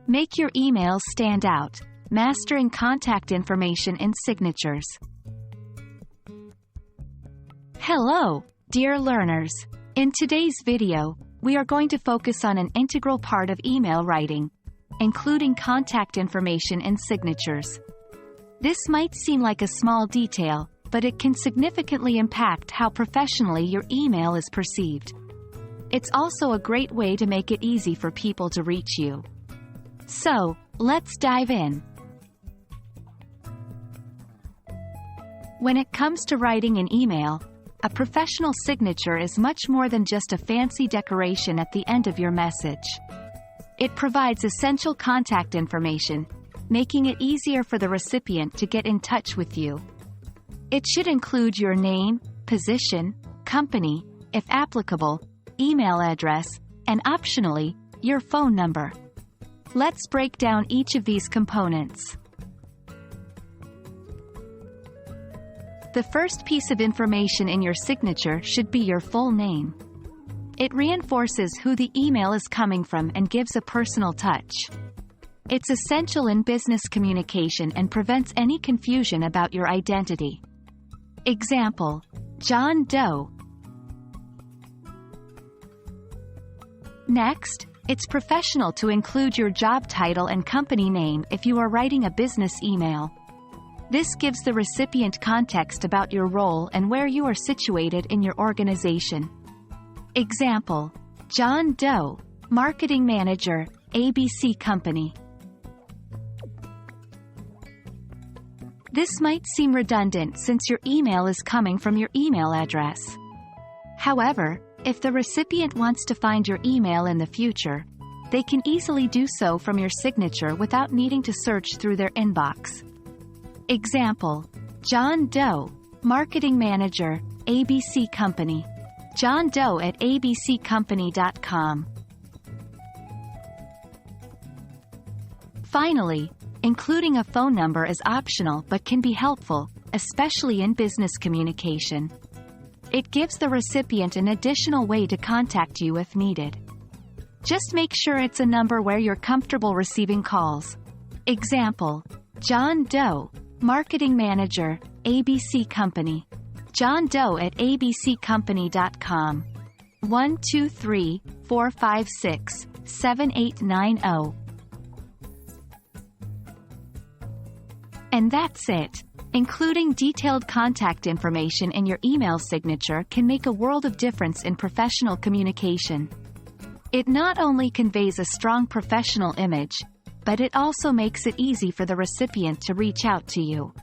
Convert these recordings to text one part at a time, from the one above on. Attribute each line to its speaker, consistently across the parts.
Speaker 1: Make your emails stand out, mastering contact information and signatures. Hello, dear learners. In today's video, we are going to focus on an integral part of email writing, including contact information and signatures. This might seem like a small detail, but it can significantly impact how professionally your email is perceived. It's also a great way to make it easy for people to reach you. So, let's dive in. When it comes to writing an email, a professional signature is much more than just a fancy decoration at the end of your message. It provides essential contact information, making it easier for the recipient to get in touch with you. It should include your name, position, company, if applicable, email address, and optionally, your phone number. Let's break down each of these components. The first piece of information in your signature should be your full name. It reinforces who the email is coming from and gives a personal touch. It's essential in business communication and prevents any confusion about your identity. Example: John Doe. Next, it's professional to include your job title and company name if you are writing a business email. This gives the recipient context about your role and where you are situated in your organization. Example: John Doe, Marketing Manager, ABC Company. This might seem redundant since your email is coming from your email address. However, if the recipient wants to find your email in the future, they can easily do so from your signature without needing to search through their inbox. Example: John Doe, Marketing Manager, ABC Company. John Doe at abccompany.com. Finally, including a phone number is optional but can be helpful, especially in business communication. It gives the recipient an additional way to contact you if needed. Just make sure it's a number where you're comfortable receiving calls. Example: John Doe, Marketing Manager, ABC Company. John Doe at abccompany.com. 123-456-7890. And that's it. Including detailed contact information in your email signature can make a world of difference in professional communication. It not only conveys a strong professional image, but it also makes it easy for the recipient to reach out to you.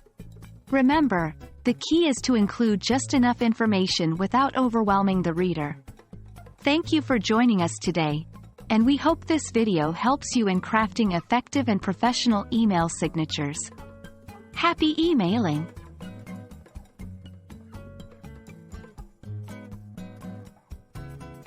Speaker 1: Remember, the key is to include just enough information without overwhelming the reader. Thank you for joining us today, and we hope this video helps you in crafting effective and professional email signatures. Happy emailing!